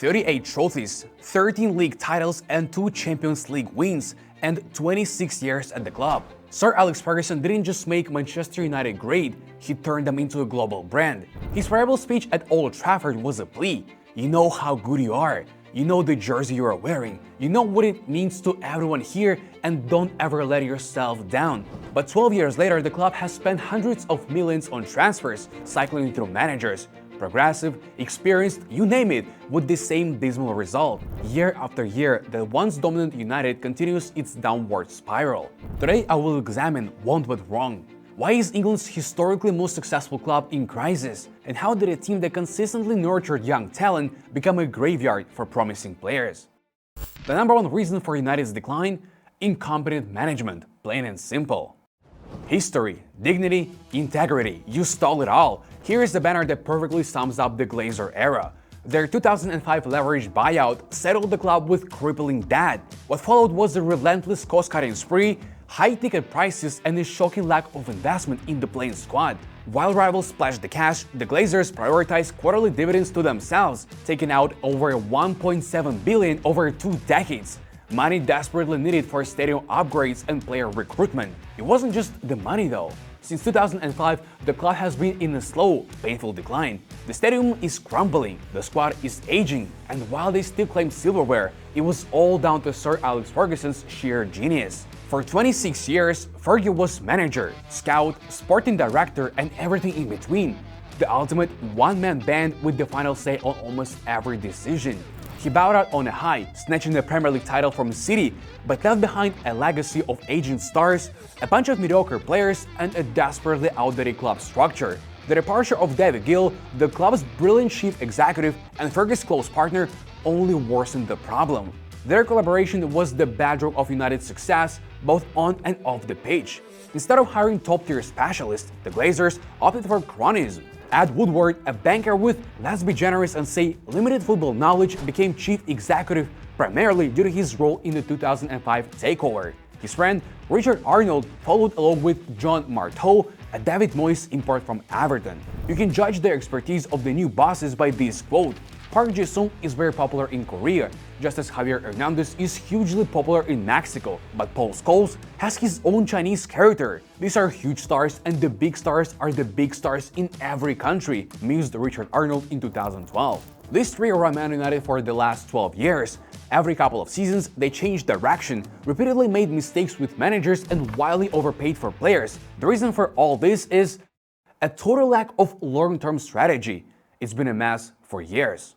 38 trophies, 13 league titles and 2 Champions League wins, and 26 years at the club. Sir Alex Ferguson didn't just make Manchester United great, he turned them into a global brand. His farewell speech at Old Trafford was a plea. You know how good you are. You know the jersey you are wearing. You know what it means to everyone here, and don't ever let yourself down. But 12 years later, the club has spent hundreds of millions on transfers, cycling through managers. Progressive, experienced, you name it, with the same dismal result. Year after year, the once dominant United continues its downward spiral. Today, I will examine what went wrong. Why is England's historically most successful club in crisis? And how did a team that consistently nurtured young talent become a graveyard for promising players? The number one reason for United's decline? Incompetent management, plain and simple. History, dignity, integrity, you stole it all. Here is the banner that perfectly sums up the Glazer era. Their 2005 leveraged buyout settled the club with crippling debt. What followed was a relentless cost-cutting spree, high-ticket prices, and a shocking lack of investment in the playing squad. While rivals splashed the cash, the Glazers prioritized quarterly dividends to themselves, taking out over $1.7 billion over 2 decades. Money desperately needed for stadium upgrades and player recruitment. It wasn't just the money though. Since 2005, the club has been in a slow, painful decline. The stadium is crumbling, the squad is aging, and while they still claim silverware, it was all down to Sir Alex Ferguson's sheer genius. For 26 years, Fergie was manager, scout, sporting director, and everything in between. The ultimate one-man band with the final say on almost every decision. He bowed out on a high, snatching the Premier League title from City, but left behind a legacy of aging stars, a bunch of mediocre players, and a desperately outdated club structure. The departure of David Gill, the club's brilliant chief executive and Fergie's close partner, only worsened the problem. Their collaboration was the bedrock of United's success, both on and off the pitch. Instead of hiring top-tier specialists, the Glazers opted for cronyism. Ed Woodward, a banker with, let's be generous and say, limited football knowledge, became chief executive primarily due to his role in the 2005 takeover. His friend, Richard Arnold, followed along with John Marteau, a David Moyes import from Everton. You can judge the expertise of the new bosses by this quote: Park Ji-sung is very popular in Korea, just as Javier Hernandez is hugely popular in Mexico, but Paul Scholes has his own Chinese character. These are huge stars, and the big stars are the big stars in every country, mused Richard Arnold in 2012. These three are Man United for the last 12 years. Every couple of seasons, they changed direction, repeatedly made mistakes with managers, and wildly overpaid for players. The reason for all this is a total lack of long-term strategy. It's been a mess for years.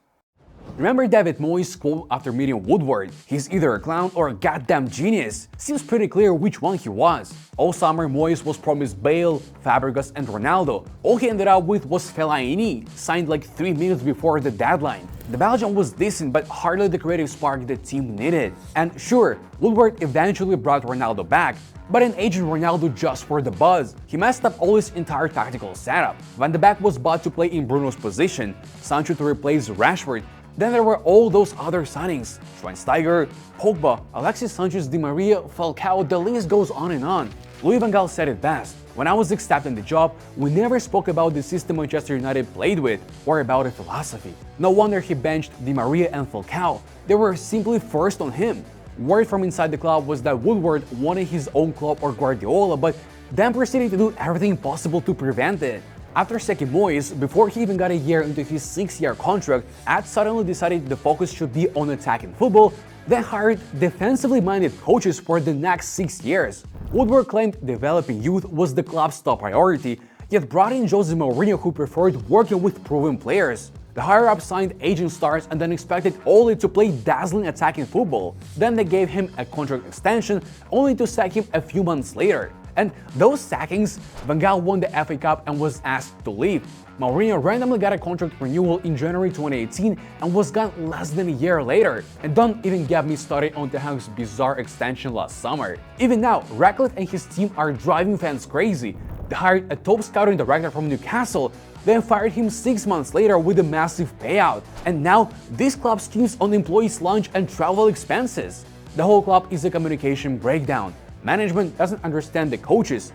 Remember David Moyes' quote after meeting Woodward? He's either a clown or a goddamn genius. Seems pretty clear which one he was. All summer, Moyes was promised Bale, Fabregas, and Ronaldo. All he ended up with was Fellaini, signed like 3 minutes before the deadline. The Belgian was decent, but hardly the creative spark the team needed. And sure, Woodward eventually brought Ronaldo back, but an aging Ronaldo just for the buzz. He messed up all his entire tactical setup. Van de Beek was bought to play in Bruno's position, Sancho to replace Rashford. Then there were all those other signings: Schweinsteiger, Pogba, Alexis Sanchez, Di Maria, Falcao, the list goes on and on. Louis van Gaal said it best: when I was accepting the job, we never spoke about the system Manchester United played with, or about a philosophy. No wonder he benched Di Maria and Falcao. They were simply forced on him. Word from inside the club was that Woodward wanted his own club or Guardiola, but then proceeded to do everything possible to prevent it. After sacking Moyes, before he even got a year into his 6-year contract, Ed suddenly decided the focus should be on attacking football, then hired defensively minded coaches for the next 6 years. Woodward claimed developing youth was the club's top priority, yet brought in Jose Mourinho, who preferred working with proven players. The higher-ups signed aging stars and then expected Ole to play dazzling attacking football. Then they gave him a contract extension, only to sack him a few months later. And those sackings, Van Gaal won the FA Cup and was asked to leave. Mourinho randomly got a contract renewal in January 2018 and was gone less than a year later. And don't even get me started on Ten Hag's bizarre extension last summer. Even now, Ratcliffe and his team are driving fans crazy. They hired a top scouting director from Newcastle, then fired him 6 months later with a massive payout. And now, this club schemes on employees' lunch and travel expenses. The whole club is a communication breakdown. Management doesn't understand the coaches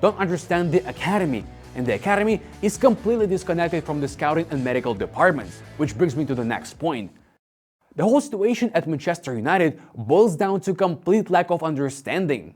don't understand the academy, and the academy is completely disconnected from the scouting and medical departments, which brings me to the next point. The whole situation at Manchester United boils down to complete lack of understanding.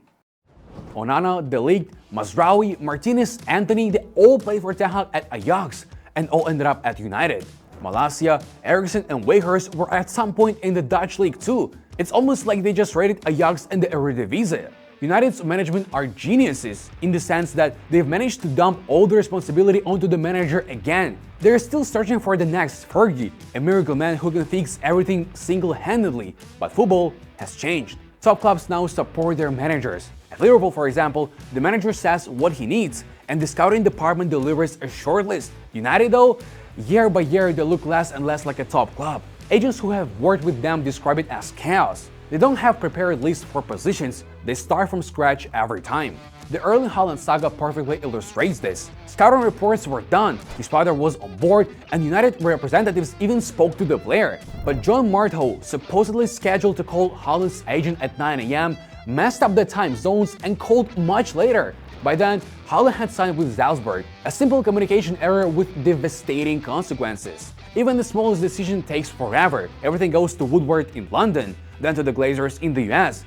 Onana, De Ligt, Mazraoui, Martinez, Antony, they all played for Ten Hag at Ajax and all ended up at United. Malacia, Eriksen and Weghorst were at some point in the Dutch league too. It's almost like they just raided Ajax and the Eredivisie. United's management are geniuses in the sense that they've managed to dump all the responsibility onto the manager again. They're still searching for the next Fergie, a miracle man who can fix everything single-handedly, but football has changed. Top clubs now support their managers. At Liverpool, for example, the manager says what he needs, and the scouting department delivers a shortlist. United though, year by year they look less and less like a top club. Agents who have worked with them describe it as chaos. They don't have prepared lists for positions, they start from scratch every time. The Erling Haaland saga perfectly illustrates this. Scouting reports were done, his father was on board, and United representatives even spoke to the player. But John Martho, supposedly scheduled to call Haaland's agent at 9 AM, messed up the time zones and called much later. By then, Haaland had signed with Salzburg, a simple communication error with devastating consequences. Even the smallest decision takes forever. Everything goes to Woodward in London, then to the Glazers in the US.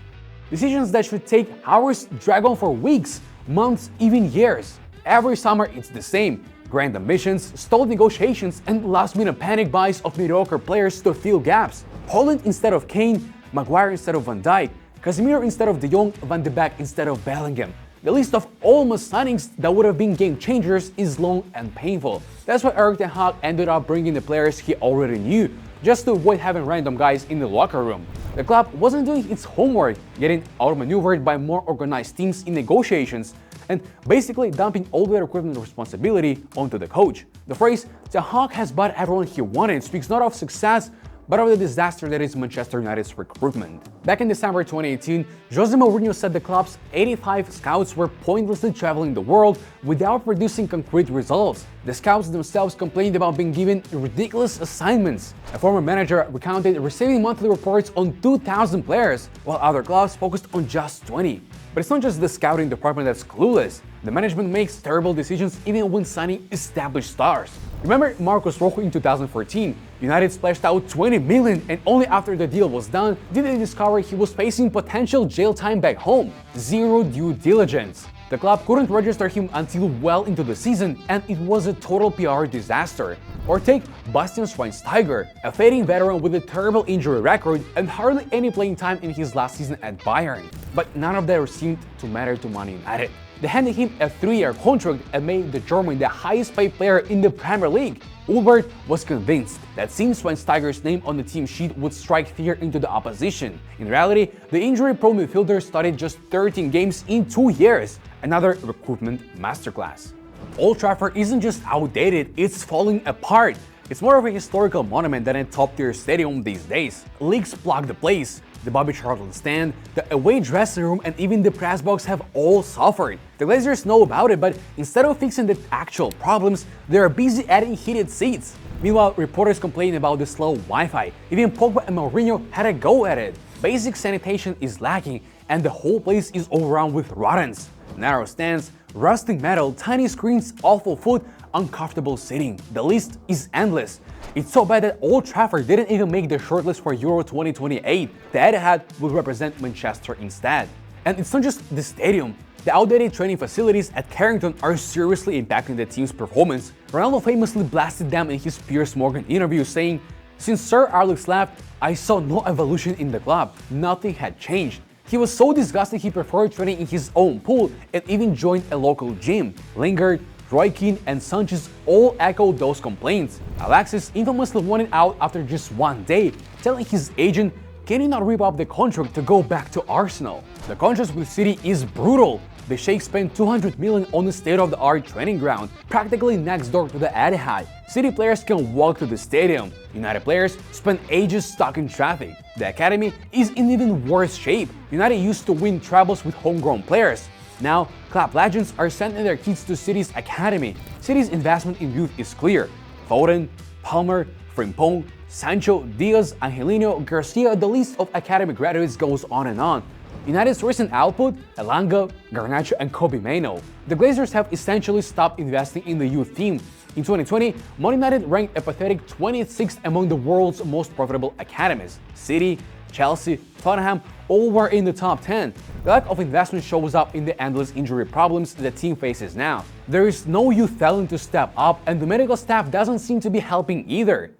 Decisions that should take hours drag on for weeks, months, even years. Every summer it's the same. Grand ambitions, stalled negotiations, and last-minute panic buys of mediocre players to fill gaps. Holland instead of Kane, Maguire instead of Van Dijk, Casemiro instead of De Jong, Van de Beek instead of Bellingham. The list of almost signings that would have been game changers is long and painful. That's why Erik Ten Hag ended up bringing the players he already knew, just to avoid having random guys in the locker room. The club wasn't doing its homework, getting outmaneuvered by more organized teams in negotiations, and basically dumping all their equipment responsibility onto the coach. The phrase, Ten Hag has bought everyone he wanted, speaks not of success, but of the disaster that is Manchester United's recruitment. Back in December 2018, Jose Mourinho said the club's 85 scouts were pointlessly traveling the world without producing concrete results. The scouts themselves complained about being given ridiculous assignments. A former manager recounted receiving monthly reports on 2,000 players, while other clubs focused on just 20. But it's not just the scouting department that's clueless. The management makes terrible decisions even when signing established stars. Remember Marcos Rojo in 2014? United splashed out 20 million, and only after the deal was done did they discover he was facing potential jail time back home. Zero due diligence. The club couldn't register him until well into the season, and it was a total PR disaster. Or take Bastian Schweinsteiger, a fading veteran with a terrible injury record and hardly any playing time in his last season at Bayern. But none of that seemed to matter to Man United. They handed him a 3-year contract and made the German the highest paid player in the Premier League. Woodward was convinced that seeing Schweinsteiger's name on the team sheet would strike fear into the opposition. In reality, the injury-prone midfielder started just 13 games in 2 years. Another recruitment masterclass. Old Trafford isn't just outdated, it's falling apart. It's more of a historical monument than a top-tier stadium these days. Leaks block the place. The Bobby Charlton stand, the away dressing room, and even the press box have all suffered. The Glazers know about it, but instead of fixing the actual problems, they are busy adding heated seats. Meanwhile, reporters complain about the slow Wi-Fi. Even Pogba and Mourinho had a go at it. Basic sanitation is lacking, and the whole place is overrun with rodents. Narrow stands, rusting metal, tiny screens, awful food, uncomfortable sitting. The list is endless. It's so bad that Old Trafford didn't even make the shortlist for Euro 2028. The Etihad will represent Manchester instead. And it's not just the stadium. The outdated training facilities at Carrington are seriously impacting the team's performance. Ronaldo famously blasted them in his Piers Morgan interview, saying, "Since Sir Alex left, I saw no evolution in the club. Nothing had changed. He was so disgusted he preferred training in his own pool and even joined a local gym." Lingard, Roy Keane, and Sanchez all echoed those complaints. Alexis infamously wanted out after just one day, telling his agent, "Can you not rip up the contract to go back to Arsenal?" The contrast with City is brutal. The Sheikh spent 200 million on a state-of-the-art training ground, practically next door to the Etihad. City players can walk to the stadium. United players spend ages stuck in traffic. The academy is in even worse shape. United used to win trebles with homegrown players. Now, club legends are sending their kids to City's academy. City's investment in youth is clear. Foden, Palmer, Frimpong, Sancho, Diaz, Angelino, Garcia, the list of academy graduates goes on and on. United's recent output, Elanga, Garnacho and Kobe Mainoo. The Glazers have essentially stopped investing in the youth team. In 2020, Man United ranked a pathetic 26th among the world's most profitable academies. City, Chelsea, Tottenham all were in the top 10. The lack of investment shows up in the endless injury problems the team faces now. There is no youth talent to step up, and the medical staff doesn't seem to be helping either.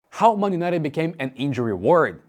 How Man United became an injury ward.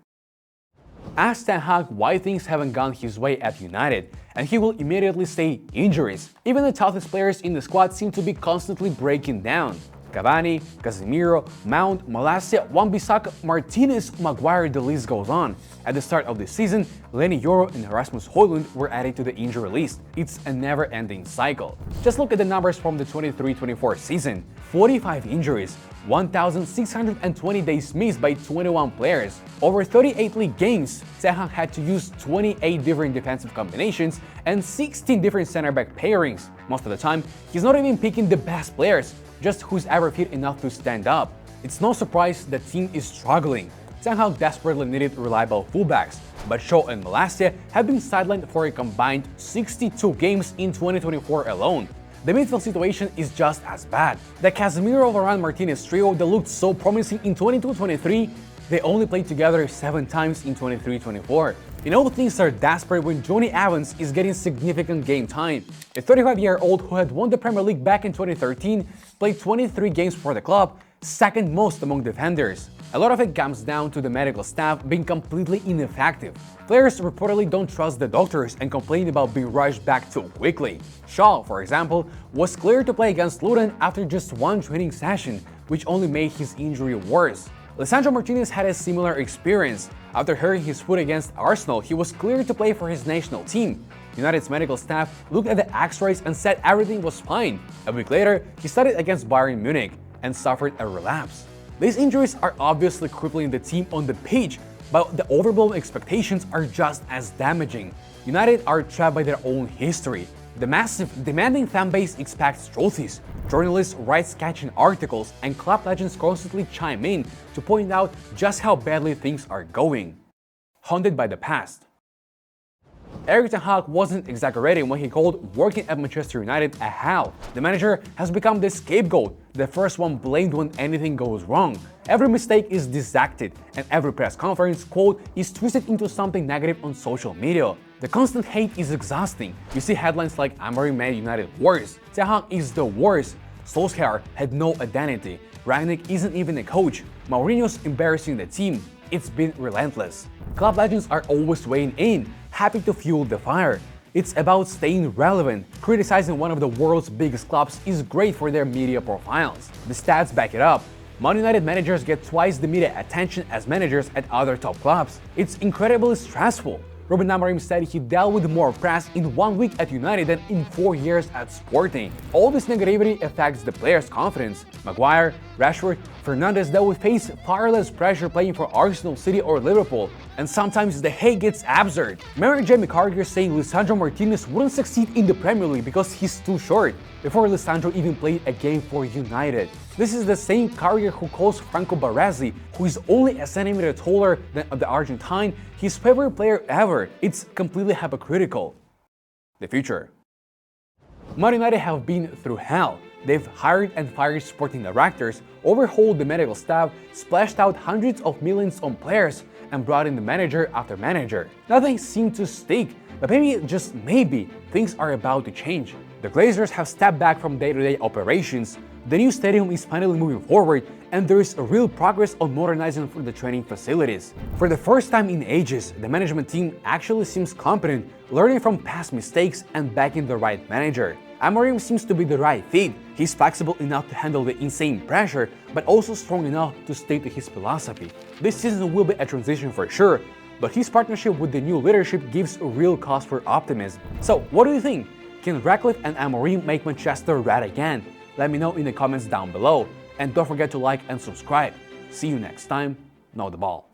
Ask Ten Hag why things haven't gone his way at United, and he will immediately say injuries. Even the toughest players in the squad seem to be constantly breaking down. Cavani, Casemiro, Mount, Malacia, Wan-Bissaka, Martinez, Maguire, the list goes on. At the start of the season, Leny Yoro and Rasmus Højlund were added to the injury list. It's a never-ending cycle. Just look at the numbers from the 23-24 season. 45 injuries, 1,620 days missed by 21 players. Over 38 league games, Ten Hag had to use 28 different defensive combinations and 16 different center-back pairings. Most of the time, he's not even picking the best players, just who's ever fit enough to stand up. It's no surprise the team is struggling. Ten Hag desperately needed reliable fullbacks, but Shaw and Malacia have been sidelined for a combined 62 games in 2024 alone. The midfield situation is just as bad. The Casemiro-Varane-Martinez trio that looked so promising in 22-23, they only played together 7 times in 23-24. You know, things are desperate when Jonny Evans is getting significant game time. A 35-year-old who had won the Premier League back in 2013 played 23 games for the club, second most among defenders. A lot of it comes down to the medical staff being completely ineffective. Players reportedly don't trust the doctors and complain about being rushed back too quickly. Shaw, for example, was cleared to play against Luton after just 1 training session, which only made his injury worse. Lisandro Martinez had a similar experience. After hurting his foot against Arsenal, he was cleared to play for his national team. United's medical staff looked at the X-rays and said everything was fine. A week later, he started against Bayern Munich and suffered a relapse. These injuries are obviously crippling the team on the pitch, but the overblown expectations are just as damaging. United are trapped by their own history. The massive, demanding fanbase expects trophies. Journalists write scathing articles, and club legends constantly chime in to point out just how badly things are going. Haunted by the past. Erik Ten Hag wasn't exaggerating when he called working at Manchester United a hell. The manager has become the scapegoat, the first one blamed when anything goes wrong. Every mistake is dissected, and every press conference quote is twisted into something negative on social media. The constant hate is exhausting. You see headlines like "Amorim made United worse," "Ten Hag is the worst," "Solskjaer had no identity," "Rangnick isn't even a coach," "Mourinho's embarrassing the team." It's been relentless. Club legends are always weighing in, happy to fuel the fire. It's about staying relevant. Criticizing one of the world's biggest clubs is great for their media profiles. The stats back it up. Man United managers get twice the media attention as managers at other top clubs. It's incredibly stressful. Ruben Amorim said he dealt with more press in 1 week at United than in 4 years at Sporting. All this negativity affects the players' confidence. Maguire, Rashford, Fernandes that would face far less pressure playing for Arsenal, City or Liverpool. And sometimes the hate gets absurd. Remember Jamie Carragher saying Lisandro Martinez wouldn't succeed in the Premier League because he's too short, before Lisandro even played a game for United. This is the same Carragher who calls Franco Baresi, who is only a centimeter taller than the Argentine, his favorite player ever. It's completely hypocritical. The future. Man United have been through hell. They've hired and fired sporting directors, overhauled the medical staff, splashed out hundreds of millions on players, and brought in the manager after manager. Nothing seemed to stick, but maybe, just maybe, things are about to change. The Glazers have stepped back from day-to-day operations, the new stadium is finally moving forward, and there is a real progress on modernizing the training facilities. For the first time in ages, the management team actually seems competent, learning from past mistakes and backing the right manager. Amorim seems to be the right fit. He's flexible enough to handle the insane pressure, but also strong enough to stick to his philosophy. This season will be a transition for sure, but his partnership with the new leadership gives a real cause for optimism. So, what do you think? Can Ratcliffe and Amorim make Manchester red again? Let me know in the comments down below. And don't forget to like and subscribe. See you next time. Know the ball.